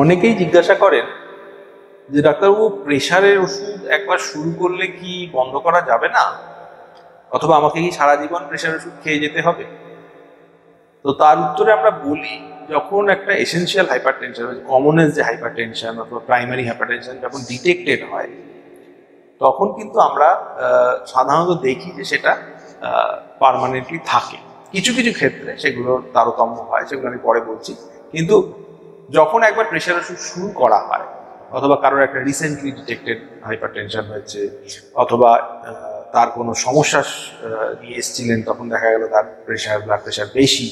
অনেকেই জিজ্ঞাসা করেন যে ডাক্তারবাবু, প্রেশারের ওষুধ একবার শুরু করলে কি বন্ধ করা যাবে না, অথবা আমাকে কি সারা জীবন প্রেশার ওষুধ খেয়ে যেতে হবে? তো তার উত্তরে আমরা বলি, যখন একটা এসেনশিয়াল হাইপারটেনশন, কমনেস যে হাইপারটেনশন অথবা প্রাইমারি হাইপারটেনশন যখন ডিটেক্টেড হয়, তখন কিন্তু আমরা সাধারণত দেখি যে সেটা পার্মানেন্টলি থাকে। কিছু কিছু ক্ষেত্রে সেগুলোর তারতম্য হয়, সেগুলো আমি পরে বলছি। কিন্তু যখন একবার প্রেশার ওষুধ শুরু করা হয়, অথবা কারোর একটা রিসেন্টলি ডিটেক্টেড হাইপারটেনশন হয়েছে, অথবা তার কোনো সমস্যা নিয়ে এসেছিলেন, তখন দেখা গেল তার ব্লাড প্রেশার বেশি,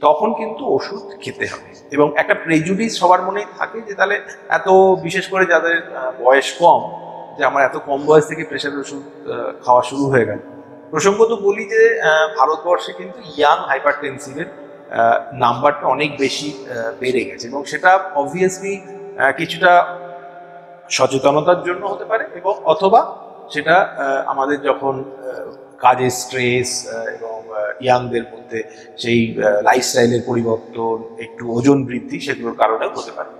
তখন কিন্তু ওষুধ খেতে হবে। এবং একটা প্রেজুডিস সবার মনেই থাকে যে তাহলে এত, বিশেষ করে যাদের বয়স কম, যে আমার এত কম বয়স থেকে প্রেশার ওষুধ খাওয়া শুরু হয়ে গেল। প্রসঙ্গত বলি যে ভারতবর্ষে কিন্তু ইয়াং হাইপারটেনসিভের নাম্বারটা অনেক বেশি বেড়ে গেছে, এবং সেটা অবভিয়াসলি কিছুটা সচেতনতার জন্য হতে পারে, এবং অথবা সেটা আমাদের যখন কাজের স্ট্রেস এবং ইয়াংদের মধ্যে সেই লাইফস্টাইলের পরিবর্তন, একটু ওজন বৃদ্ধি, সেগুলোর কারণেও হতে পারে।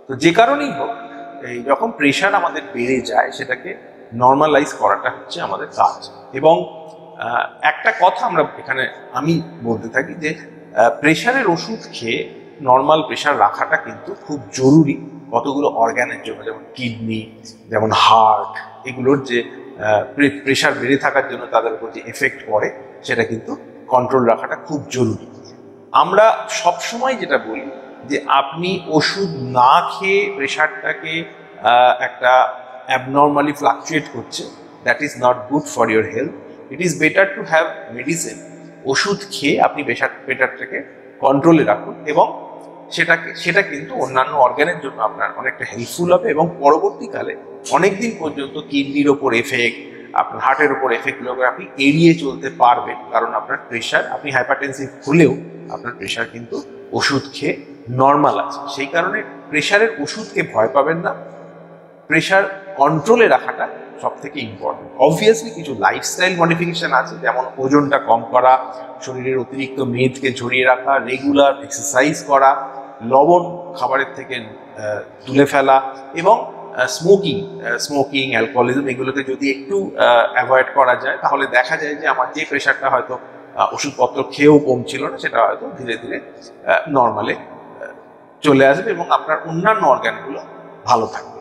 তো যে কারণেই হোক, এই যখন প্রেশার আমাদের বেড়ে যায়, সেটাকে নর্মালাইজ করাটা হচ্ছে আমাদের কাজ। এবং একটা কথা আমরা এখানে আমি বলতে থাকি যে প্রেশারের ওষুধ খেয়ে নর্মাল প্রেশার রাখাটা কিন্তু খুব জরুরি কতগুলো অর্গানের জন্য, যেমন কিডনি, যেমন হার্ট, এগুলোর যে প্রেশার বেড়ে থাকার জন্য তাদের উপর যে এফেক্ট পড়ে, সেটা কিন্তু কন্ট্রোল রাখাটা খুব জরুরি। আমরা সবসময় যেটা বলি যে আপনি ওষুধ না খেয়ে প্রেশারটাকে একটা অ্যাবনর্মালি ফ্লাকচুয়েট করছে, that is not good for your health. It is better to have medicine. ওষুধ খেয়ে আপনি প্রেশারটাকে কন্ট্রোলে রাখুন, এবং সেটা কিন্তু অন্যান্য অর্গানের জন্য আপনার অনেকটা হেল্পফুল হবে, এবং পরবর্তীকালে অনেকদিন পর্যন্ত কিডনির ওপর এফেক্ট, আপনার হার্টের ওপর এফেক্টগুলোকে আপনি এড়িয়ে চলতে পারবেন। কারণ আপনার প্রেশার, আপনি হাইপারটেনসিভ হলেও আপনার প্রেশার কিন্তু ওষুধ খেয়ে নর্মাল আছে। সেই কারণে প্রেশারের ওষুধকে ভয় পাবেন না, প্রেশার কন্ট্রোলে রাখাটা সব থেকে ইম্পর্টেন্ট। অবভিয়াসলি কিছু লাইফস্টাইল মডিফিকেশন আছে, যেমন ওজনটা কম করা, শরীরের অতিরিক্ত মেদকে ঝরিয়ে রাখা, রেগুলার এক্সারসাইজ করা, লবণ খাবারের থেকে তুলে ফেলা, এবং স্মোকিং, অ্যালকোহলিজম, এগুলোকে যদি একটু অ্যাভয়েড করা যায়, তাহলে দেখা যায় যে আমার যে প্রেশারটা হয়তো ওষুধপত্র খেয়েও কমছিল না, সেটা হয়তো ধীরে ধীরে নর্মালে চলে আসবে, এবং আপনার অন্যান্য অর্গানগুলো ভালো থাকবে।